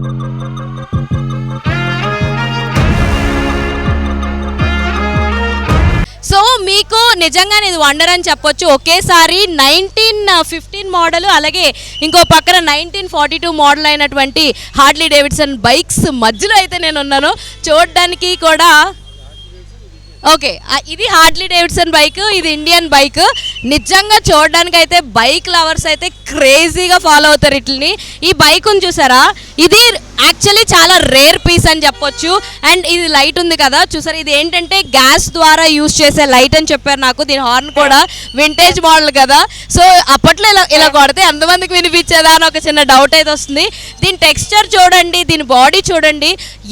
So మీకు నిజంగానే ఇది వండర్ అని చెప్పొచ్చు. ఒకేసారి 1915 మోడల్, అలాగే ఇంకో పక్కన 1942 మోడల్ అయినటువంటి హార్లీ డేవిడ్సన్ బైక్స్ మధ్యలో అయితే నేను ఉన్నాను. చూడడానికి కూడా ఓకే, ఇది హార్లీ డేవిడ్సన్ బైక్, ఇది ఇండియన్ బైక్. నిజంగా చూడడానికి అయితే బైక్ లవర్స్ అయితే క్రేజీగా ఫాలో అవుతారు వీటిని. ఈ బైక్ని చూసారా, ఇది యాక్చువల్లీ చాలా రేర్ పీస్ అని చెప్పొచ్చు. అండ్ ఇది లైట్ ఉంది కదా చూసారా, ఇది ఏంటంటే గ్యాస్ ద్వారా యూజ్ చేసే లైట్ అని చెప్పారు నాకు. దీని హార్న్ కూడా వింటేజ్ మోడల్ కదా, సో అప్పట్లో ఇలా కొడితే ఎంతమందికి వినిపించేదా అని ఒక చిన్న డౌట్ అయితే వస్తుంది. దీని టెక్స్చర్ చూడండి, దీని బాడీ చూడండి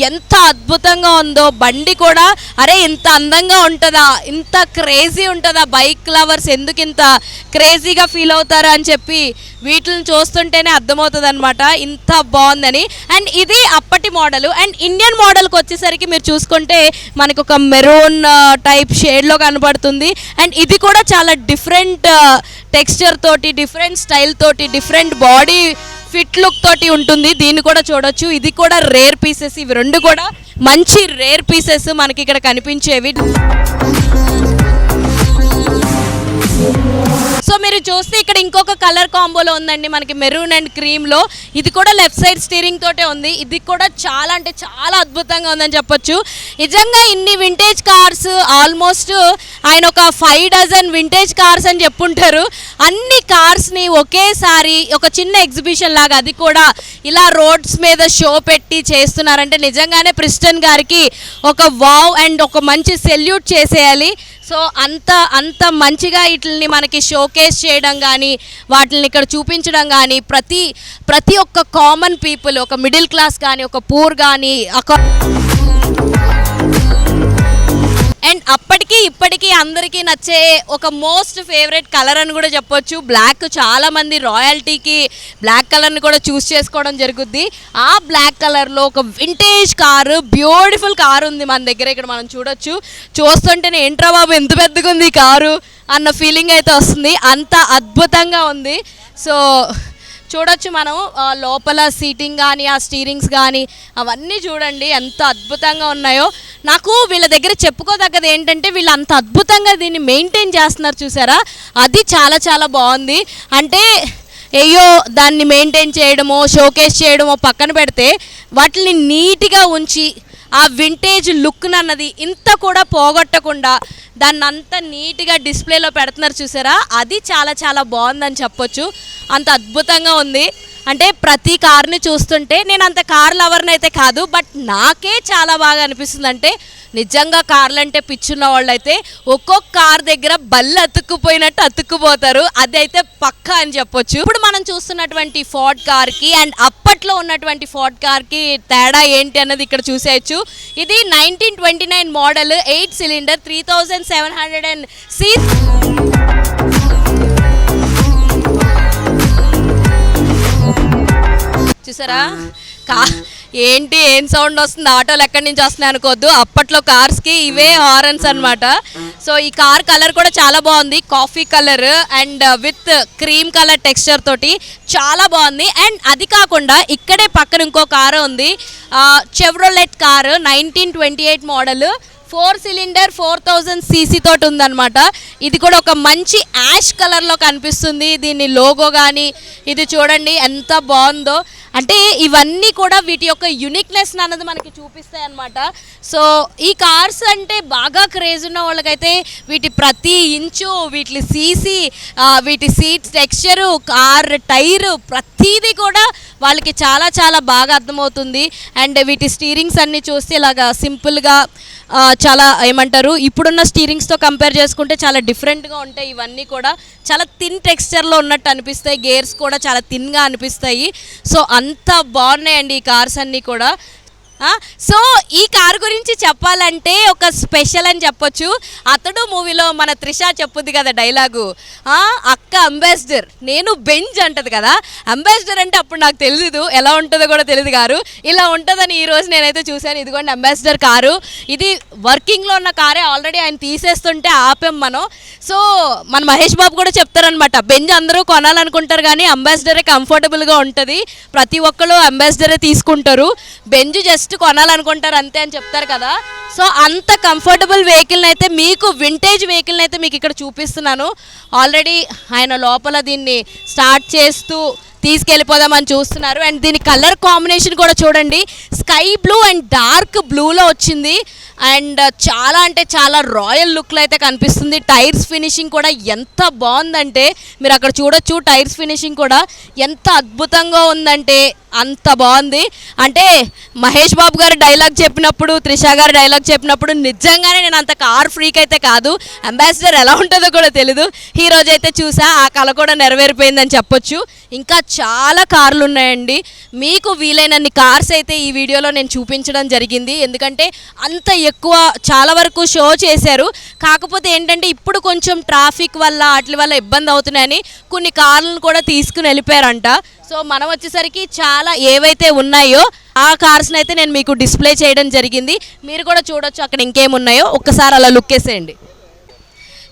ఎంత అద్భుతంగా ఉందో. బండి కూడా అరే ఇంత అందంగా ఉంటుందా, ఇంత క్రేజీ ఉంటుందా, బైక్ లవర్స్ ఎందుకు ఇంత క్రేజీగా ఫీల్ అవుతారు అని చెప్పి వీటిని చూస్తుంటేనే అర్థమవుతుంది అనమాట ఇంత బాగుందని. అండ్ ఇది అప్పటి మోడల్. అండ్ ఇండియన్ మోడల్కి వచ్చేసరికి మీరు చూసుకుంటే మనకు ఒక మెరూన్ టైప్ షేడ్లో కనబడుతుంది. అండ్ ఇది కూడా చాలా డిఫరెంట్ టెక్స్చర్ తోటి, డిఫరెంట్ స్టైల్ తోటి, డిఫరెంట్ బాడీ ఫిట్ లుక్ తోటి ఉంటుంది. దీన్ని కూడా చూడొచ్చు. ఇది కూడా రేర్ పీసెస్. ఇవి రెండు కూడా మంచి రేర్ పీసెస్ మనకి ఇక్కడ కనిపించేవి. సో మీరు చూస్తే ఇక్కడ ఇంకొక కలర్ కాంబోలో ఉందండి మనకి, మెరూన్ అండ్ క్రీమ్లో. ఇది కూడా లెఫ్ట్ సైడ్ స్టీరింగ్ తోటే ఉంది. ఇది కూడా చాలా అంటే చాలా అద్భుతంగా ఉందని చెప్పొచ్చు. నిజంగా ఇన్ని వింటేజ్ కార్స్ ఆల్మోస్ట్ ఆయన ఒక 5 డజన్ వింటేజ్ కార్స్ అని చెప్పుంటారు. అన్ని కార్స్ని ఒకేసారి ఒక చిన్న ఎగ్జిబిషన్ లాగా, అది కూడా ఇలా రోడ్స్ మీద షో పెట్టి చేస్తున్నారంటే నిజంగానే ప్రిస్టన్ గారికి ఒక వావ్ అండ్ ఒక మంచి సెల్యూట్ చేసేయాలి. సో అంత మంచిగా వీటిని మనకి షోకేస్ చేయడం కానీ, వాటిని ఇక్కడ చూపించడం కానీ, ప్రతి ఒక్క కామన్ పీపుల్, ఒక మిడిల్ క్లాస్ కానీ, ఒక పూర్ కానీ, అండ్ అప్పటికి ఇప్పటికీ అందరికీ నచ్చే ఒక మోస్ట్ ఫేవరెట్ కలర్ అని కూడా చెప్పొచ్చు బ్లాక్. చాలామంది రాయల్టీకి బ్లాక్ కలర్ని కూడా చూస్ చేసుకోవడం జరుగుద్ది. ఆ బ్లాక్ కలర్లో ఒక వింటేజ్ కారు, బ్యూటిఫుల్ కారు ఉంది మన దగ్గర. ఇక్కడ మనం చూడొచ్చు. చూస్తుంటేనే ఏంట్రా బాబు ఎంత పెద్దగా ఉంది ఈ కారు అన్న ఫీలింగ్ అయితే వస్తుంది. అంత అద్భుతంగా ఉంది. సో చూడొచ్చు మనం లోపల సీటింగ్ కానీ, ఆ స్టీరింగ్స్ కానీ అవన్నీ చూడండి ఎంత అద్భుతంగా ఉన్నాయో. నాకు వీళ్ళ దగ్గర చెప్పుకోదగ్గది ఏంటంటే వీళ్ళు అంత అద్భుతంగా దీన్ని మెయింటైన్ చేస్తున్నారు చూసారా, అది చాలా చాలా బాగుంది. అంటే అయ్యో దాన్ని మెయింటైన్ చేయడమో షోకేస్ చేయడమో పక్కన పెడితే, వాటిని నీట్గా ఉంచి ఆ వింటేజ్ లుక్ అన్నది ఇంత కూడా పోగొట్టకుండా దాన్ని అంత నీట్గా డిస్ప్లేలో పెడుతున్నారు చూసారా, అది చాలా చాలా బాగుందని చెప్పొచ్చు. అంత అద్భుతంగా ఉంది. అంటే ప్రతి కార్ని చూస్తుంటే, నేను అంత కార్ లవర్ని అయితే కాదు, బట్ నాకే చాలా బాగా అనిపిస్తుంది. అంటే నిజంగా కార్లు అంటే పిచ్చున్న వాళ్ళు అయితే ఒక్కొక్క కార్ దగ్గర బళ్ళు అతుక్కుపోయినట్టు అతుక్కుపోతారు. అదైతే పక్కా అని చెప్పొచ్చు. ఇప్పుడు మనం చూస్తున్నటువంటి ఫోర్డ్ కార్కి అండ్ అప్పట్లో ఉన్నటువంటి ఫోర్డ్ కార్కి తేడా ఏంటి అన్నది ఇక్కడ చూసేయచ్చు. ఇది 1929 మోడల్ 8 సిలిండర్ 3700 cc. చూసారా ఏంటి ఏం సౌండ్ వస్తుంది, ఆటోలు ఎక్కడి నుంచి వస్తున్నాయి అనుకోవద్దు. అప్పట్లో కార్స్కి ఇవే హారన్స్ అనమాట. సో ఈ కార్ కలర్ కూడా చాలా బాగుంది, coffee colour and with cream colour texture తోటి చాలా బాగుంది. అండ్ అది కాకుండా ఇక్కడే పక్కన ఇంకో కారు ఉంది, Chevrolet car 1928 model 4 cylinder 4000 cc తోటి ఉందన్నమాట. ఇది కూడా ఒక మంచి యాష్ కలర్లో కనిపిస్తుంది. దీని లోగో కానీ ఇది చూడండి ఎంత బాగుందో. అంటే ఇవన్నీ కూడా వీటి యొక్క యూనిక్నెస్ అన్నది మనకి చూపిస్తాయి అన్నమాట. సో ఈ కార్స్ అంటే బాగా క్రేజ్ ఉన్న వాళ్ళకైతే వీటి ప్రతి ఇంచు, వీటి సీసీ, వీటి సీట్ టెక్స్చరు, కార్ టైరు, ప్రతిదీ కూడా వాళ్ళకి చాలా చాలా బాగా అర్థమవుతుంది. అండ్ వీటి స్టీరింగ్స్ అన్నీ చూస్తే ఇలాగా సింపుల్గా చాలా ఏమంటారు, ఇప్పుడున్న స్టీరింగ్స్తో కంపేర్ చేసుకుంటే చాలా డిఫరెంట్గా ఉంటాయి. ఇవన్నీ కూడా చాలా థిన్ టెక్స్చర్లో ఉన్నట్టు అనిపిస్తాయి. గేర్స్ కూడా చాలా థిన్గా అనిపిస్తాయి. సో అంత బాగున్నాయండి ఈ కార్స్ అన్నీ కూడా. సో ఈ కారు గురించి చెప్పాలంటే ఒక స్పెషల్ అని చెప్పొచ్చు. అతడు మూవీలో మన త్రిష చెప్పుద్ది కదా డైలాగు, అక్క అంబాసిడర్ నేను బెంజ్ అంటది కదా. అంబాసిడర్ అంటే అప్పుడు నాకు తెలీదు, ఎలా ఉంటుందో కూడా తెలియదు కారు. ఇలా ఉంటుందని ఈరోజు నేనైతే చూశాను. ఇదిగోండి అంబాసిడర్ కారు. ఇది వర్కింగ్లో ఉన్న కారే, ఆల్రెడీ ఆయన తీసేస్తుంటే ఆపాం మనం. సో మన మహేష్ బాబు కూడా చెప్తారనమాట, బెంజ్ అందరూ కొనాలనుకుంటారు కానీ అంబాసిడరే కంఫర్టబుల్గా ఉంటుంది, ప్రతి ఒక్కరు అంబాసిడరే తీసుకుంటారు, బెంజ్ జస్ట్ కొనాలనుకుంటారు అంతే అని చెప్తారు కదా. సో అంత కంఫర్టబుల్ వెహికల్ని అయితే మీకు, వింటేజ్ వెహికల్ని అయితే మీకు ఇక్కడ చూపిస్తున్నాను. ఆల్రెడీ ఆయన లోపల దీన్ని స్టార్ట్ చేస్తూ తీసుకెళ్ళిపోదామని చూస్తున్నారు. అండ్ దీని కలర్ కాంబినేషన్ కూడా చూడండి, స్కై బ్లూ అండ్ డార్క్ బ్లూలో వచ్చింది. అండ్ చాలా అంటే చాలా రాయల్ లుక్లో అయితే కనిపిస్తుంది. టైర్స్ ఫినిషింగ్ కూడా ఎంత బాగుందంటే మీరు అక్కడ చూడొచ్చు, టైర్స్ ఫినిషింగ్ కూడా ఎంత అద్భుతంగా ఉందంటే అంత బాగుంది. అంటే మహేష్ బాబు గారు డైలాగ్ చెప్పినప్పుడు, త్రిష గారు డైలాగ్ చెప్పినప్పుడు నిజంగానే నేను అంత కార్ ఫ్రీక్ అయితే కాదు, అంబాసిడర్ ఎలా ఉంటుందో కూడా తెలీదు. ఈ రోజు అయితే చూసా, ఆ కళ కూడా నెరవేరిపోయిందని చెప్పొచ్చు. ఇంకా చాలా కార్లు ఉన్నాయండి, మీకు వీలైనన్ని కార్స్ అయితే ఈ వీడియోలో నేను చూపించడం జరిగింది. ఎందుకంటే అంత ఎక్కువ చాలా వరకు షో చేశారు. కాకపోతే ఏంటంటే ఇప్పుడు కొంచెం ట్రాఫిక్ వల్ల వాటి వల్ల ఇబ్బంది అవుతున్నాయని కొన్ని కార్లను కూడా తీసుకుని వెళ్ళిపోయారంట. సో మనం వచ్చేసరికి చాలా ఏవైతే ఉన్నాయో ఆ కార్స్ని అయితే నేను మీకు డిస్ప్లే చేయడం జరిగింది. మీరు కూడా చూడొచ్చు అక్కడ ఇంకేమున్నాయో, ఒక్కసారి అలా లుక్ వేసేయండి.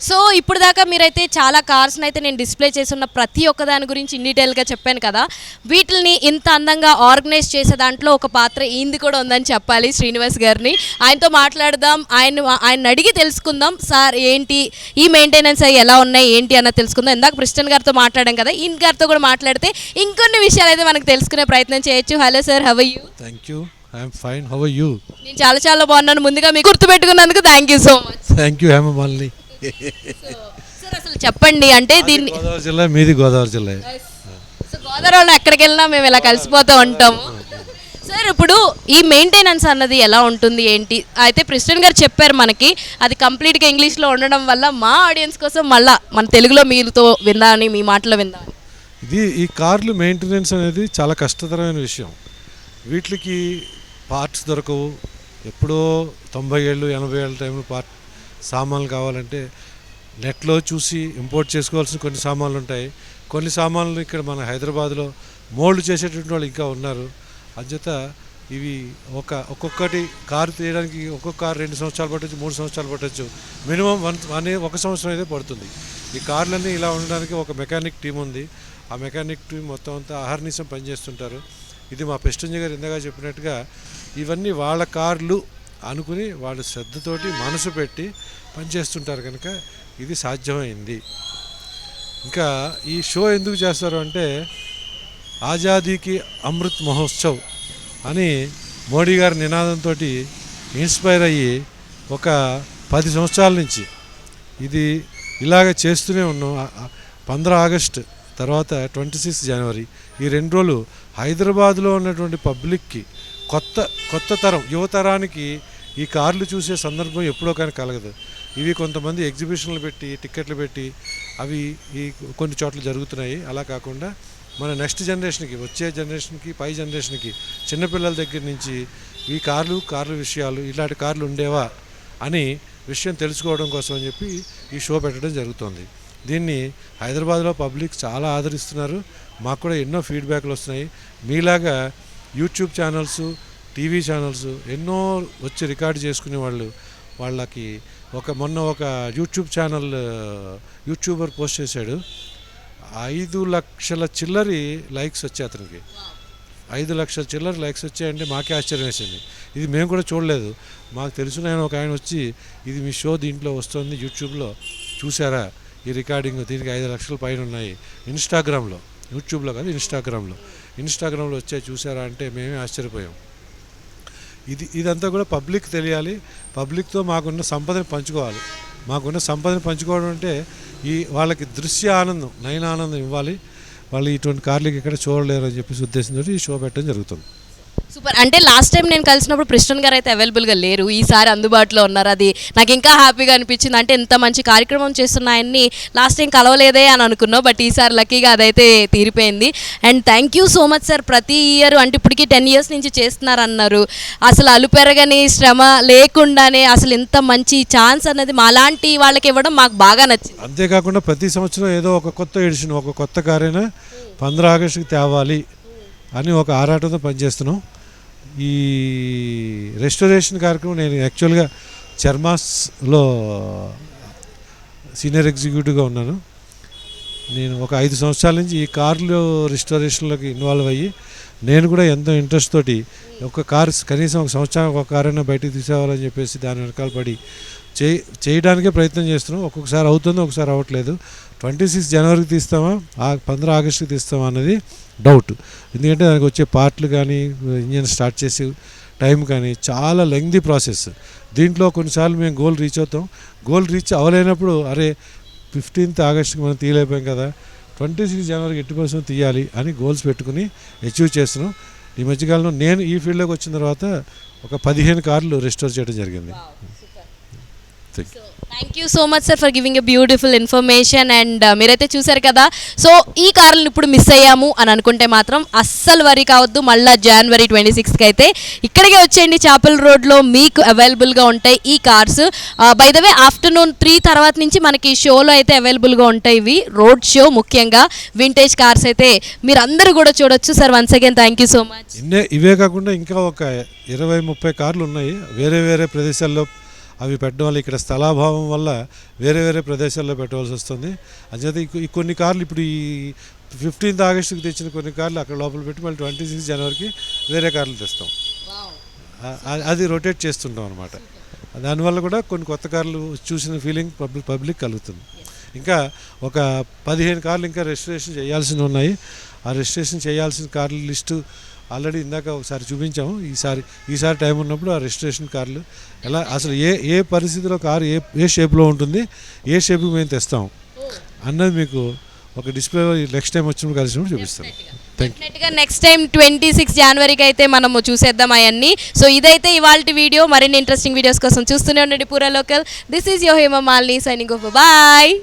సో ఇప్పుడు దాకా మీరైతే చాలా కార్స్ని అయితే నేను డిస్ప్లే చేస్తున్న ప్రతి ఒక్క దాని గురించి ఇన్ డీటెయిల్గా చెప్పాను కదా. వీటిని ఇంత అందంగా ఆర్గనైజ్ చేసే దాంట్లో ఒక పాత్ర ఈంది కూడా ఉందని చెప్పాలి, శ్రీనివాస్ గారిని. ఆయనతో మాట్లాడదాం, ఆయన అడిగి తెలుసుకుందాం. సార్ ఏంటి ఈ మెయింటెనెన్స్ అవి ఎలా ఉన్నాయి ఏంటి అన్న తెలుసుకుందాం. ఇందాక ప్రిస్టన్ గారితో మాట్లాడాం కదా, ఈయన గారితో కూడా మాట్లాడితే ఇంకొన్ని విషయాలు అయితే మనకు తెలుసుకునే ప్రయత్నం చేయొచ్చు. Hello sir, how are you? Thank you, I'm fine, how are you? నేను చాలా చాలా బాగున్నాను. ముందుగా మీకు గుర్తుపెట్టుకున్నందుకు thank you so much. Thank you Hemamalini. Sir అసలు చెప్పండి, అంటే దీన్ని గోదావరి జిల్లా, మీది గోదావరి జిల్లా. సో గోదావరిలో ఎక్కడికి వెళ్ళినా మేము ఇలా కలిసిపోతూ ఉంటాము. సార్ ఇప్పుడు ఈ మెయింటెనెన్స్ అన్నది ఎలా ఉంటుంది ఏంటి? అయితే ప్రెసిడెంట్ గారు చెప్పారు మనకి, అది కంప్లీట్గా ఇంగ్లీష్లో ఉండడం వల్ల మా ఆడియన్స్ కోసం మళ్ళీ మన తెలుగులో మీరుతో విందామని, మీ మాటలో విందామని. ఈ కార్లు మెయింటెనెన్స్ అనేది చాలా కష్టతరమైన విషయం. వీటికి పార్ట్స్ దొరకవు. ఎప్పుడో 90 ఏళ్ళు 80 ఏళ్ళ టైంలో సామాన్లు కావాలంటే నెట్లో చూసి ఇంపోర్ట్ చేసుకోవాల్సిన కొన్ని సామాన్లు ఉంటాయి. కొన్ని సామాన్లు ఇక్కడ మన హైదరాబాద్లో మోల్డ్ చేసేటువంటి వాళ్ళు ఇంకా ఉన్నారు. అంచేత ఇవి ఒక్కొక్కటి కారు తీయడానికి ఒక్కొక్క కారు 2 సంవత్సరాలు పట్టచ్చు, 3 సంవత్సరాలు పట్టచ్చు, మినిమం 1 సంవత్సరం అయితే పడుతుంది. ఈ కార్లన్నీ ఇలా ఉండడానికి ఒక మెకానిక్ టీం ఉంది. ఆ మెకానిక్ టీం మొత్తం అంతా అహర్నిశం పనిచేస్తుంటారు. ఇది మా ప్రెసిడెంట్ గారు ఇందాక చెప్పినట్టుగా ఇవన్నీ వాళ్ళ కార్లు అనుకుని వాళ్ళు శ్రద్ధతోటి మనసు పెట్టి పనిచేస్తుంటారు కనుక ఇది సాధ్యమైంది. ఇంకా ఈ షో ఎందుకు చేస్తారు అంటే ఆజాదీకి అమృత్ మహోత్సవ్ అని మోడీ గారి నినాదంతో ఇన్స్పైర్ అయ్యి ఒక 10 సంవత్సరాల నుంచి ఇది ఇలాగ చేస్తూనే ఉన్నాం. 15 ఆగస్టు తర్వాత 26 జనవరి ఈ 2 రోజులు హైదరాబాద్లో ఉన్నటువంటి పబ్లిక్కి కొత్త తరం యువతరానికి ఈ కార్లు చూసే సందర్భం ఎప్పుడో కానీ కలగదు. ఇవి కొంతమంది ఎగ్జిబిషన్లు పెట్టి టిక్కెట్లు పెట్టి అవి ఈ కొన్ని చోట్ల జరుగుతున్నాయి. అలా కాకుండా మన నెక్స్ట్ జనరేషన్కి, వచ్చే జనరేషన్కి, పై జనరేషన్కి, చిన్నపిల్లల దగ్గర నుంచి ఈ కార్లు విషయాలు, ఇలాంటి కార్లు ఉండేవా అని విషయం తెలుసుకోవడం కోసం అని చెప్పి ఈ షో పెట్టడం జరుగుతుంది. దీన్ని హైదరాబాద్లో పబ్లిక్ చాలా ఆదరిస్తున్నారు. మాకు కూడా ఎన్నో ఫీడ్బ్యాక్లు వస్తున్నాయి. మీలాగా యూట్యూబ్ ఛానల్స్, టీవీ ఛానల్స్ ఎన్నో వచ్చి రికార్డు చేసుకునే వాళ్ళకి మొన్న ఒక యూట్యూబ్ ఛానల్ యూట్యూబర్ పోస్ట్ చేశాడు. 5 లక్షల చిల్లరి లైక్స్ వచ్చాయి అతనికి. 5 లక్షల చిల్లర లైక్స్ వచ్చాయంటే మాకే ఆశ్చర్యం వేసింది. ఇది మేము కూడా చూడలేదు. మాకు తెలిసిన ఆయన వచ్చి ఇది మీ షో దీంట్లో వస్తుంది యూట్యూబ్లో చూసారా ఈ రికార్డింగ్, దీనికి 5 లక్షల పైన ఉన్నాయి. ఇన్స్టాగ్రామ్లో, యూట్యూబ్లో కాదు ఇన్స్టాగ్రామ్లో వచ్చాయి చూసారా అంటే మేమే ఆశ్చర్యపోయాం. ఇదంతా కూడా పబ్లిక్ తెలియాలి. పబ్లిక్తో మాకున్న సంపదని పంచుకోవాలి. మాకున్న సంపదని పంచుకోవడం అంటే వాళ్ళకి దృశ్య ఆనందం, నయన ఆనందం ఇవ్వాలి. వాళ్ళు ఇటువంటి కార్లకి ఎక్కడ చూడలేరు అని చెప్పేసి ఉద్దేశంతో ఈ షో పెట్టడం జరుగుతుంది. సూపర్. అంటే లాస్ట్ టైం నేను కలిసినప్పుడు ప్రిస్టన్ గారు అయితే అవైలబుల్గా లేరు, ఈసారి అందుబాటులో ఉన్నారు. అది నాకు ఇంకా హ్యాపీగా అనిపించింది. అంటే ఇంత మంచి కార్యక్రమం చేస్తున్న ఆయన్ని లాస్ట్ టైం కలవలేదే అని అనుకున్నాం, బట్ ఈసారి లక్కీగా అదైతే తీరిపోయింది. And thank you so much sir. ప్రతి ఇయర్ అంటే ఇప్పటికీ 10 years నుంచి చేస్తున్నారు అన్నారు. అసలు అలుపెరగని శ్రమ లేకుండానే అసలు ఇంత మంచి ఛాన్స్ అనేది మాలాంటి వాళ్ళకి ఇవ్వడం మాకు బాగా నచ్చింది. అంతేకాకుండా ప్రతి సంవత్సరం ఏదో ఒక కొత్త ఎడిషన్, ఒక కొత్త కారైనా 15 ఆగస్టుకి తేవాలి అని ఒక ఆరాటంతో పనిచేస్తున్నాం. ఈ రెస్టోరేషన్ కార్యక్రమం నేను యాక్చువల్గా చర్మాస్లో సీనియర్ ఎగ్జిక్యూటివ్గా ఉన్నాను. నేను ఒక 5 సంవత్సరాల నుంచి ఈ కార్లు రెస్టోరేషన్లోకి ఇన్వాల్వ్ అయ్యి నేను కూడా ఎంతో ఇంట్రెస్ట్ తోటి ఒక కారు కనీసం ఒక సంవత్సరానికి ఒక కారైనా బయటికి తీసేవాలని చెప్పేసి దాని వెనకాల పడి చేయడానికే ప్రయత్నం చేస్తున్నాం. ఒక్కొక్కసారి అవుతుంది, ఒకసారి అవ్వట్లేదు. 26 జనవరికి తీస్తామా 15 ఆగస్టుకి తీస్తామా అన్నది డౌట్. ఎందుకంటే దానికి వచ్చే పార్ట్లు కానీ ఇంజన్ స్టార్ట్ చేసి టైం కానీ చాలా లెంగ్దీ ప్రాసెస్. దీంట్లో కొన్నిసార్లు మేము గోల్ రీచ్ అవుతాం, గోల్ రీచ్ అవ్వలేనప్పుడు అరే 15th ఆగస్టుకి మనం తీయలేకపోయాం కదా, 26 జనవరికి ఎట్టి కోసం తీయాలి అని గోల్స్ పెట్టుకుని అచీవ్ చేస్తున్నాం. ఈ మధ్యకాలంలో నేను ఈ ఫీల్డ్లోకి వచ్చిన తర్వాత ఒక 15 కార్లు రెస్టోర్ చేయడం జరిగింది. Thank you so much sir for giving a beautiful information. And మీరైతే చూసారు కదా, సో ఈ కార్లను ఇప్పుడు మిస్ అయ్యాము అని అనుకుంటే మాత్రం అస్సలు వరీ కావద్దు. మళ్ళీ January 26కి అయితే ఇక్కడికే వచ్చేయండి, చాపల్ రోడ్లో మీకు అవైలబుల్గా ఉంటాయి ఈ cars. By the way afternoon 3 తర్వాత నుంచి మనకి షోలో అయితే అవైలబుల్గా ఉంటాయి. ఇవి రోడ్ షో, ముఖ్యంగా వింటేజ్ కార్స్ అయితే మీరు అందరూ కూడా చూడొచ్చు. Sir once again thank you so much. ఇవే కాకుండా ఇంకా ఒక 20-30 కార్లు ఉన్నాయి వేరే వేరే ప్రదేశాల్లో. అవి పెట్టడం వల్ల ఇక్కడ స్థలాభావం వల్ల వేరే వేరే ప్రదేశాల్లో పెట్టవలసి వస్తుంది. అంచేత ఈ కొన్ని కార్లు ఇప్పుడు ఈ 15th ఆగస్టుకి తెచ్చిన కొన్ని కార్లు అక్కడ లోపల పెట్టి మళ్ళీ 26 జనవరికి వేరే కార్లు తెస్తాం. అది రొటేట్ చేస్తుంటాం అనమాట. దానివల్ల కూడా కొన్ని కొత్త కార్లు చూసిన ఫీలింగ్ పబ్లిక్ కలుగుతుంది. ఇంకా ఒక 15 కార్లు ఇంకా రిజిస్ట్రేషన్ చేయాల్సినవి ఉన్నాయి. ఆ రిజిస్ట్రేషన్ చేయాల్సిన కార్ల లిస్టు ఆల్రెడీ ఇందాక ఒకసారి చూపించాము. ఈసారి టైం ఉన్నప్పుడు ఆ రిజిస్ట్రేషన్ కార్లు ఎలా అసలు ఏ పరిస్థితిలో కారు ఏ షేప్లో ఉంటుంది, ఏ షేప్కి మేము తెస్తాం అన్నది మీకు ఒక డిస్ప్లే నెక్స్ట్ టైం వచ్చినప్పుడు కలిసినప్పుడు చూపిస్తాం. డెఫినెట్గా నెక్స్ట్ టైం 26 జనవరికి అయితే మనము చూసేద్దాం అవన్నీ. సో ఇదైతే ఇవాల్టి వీడియో. మరిన్ని ఇంట్రెస్టింగ్ వీడియోస్ కోసం చూస్తూనే ఉండండి పూరా local. This is your Hema Malini signing off. Bye.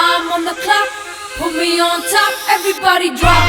I'm on the clock, put me on top, everybody drop.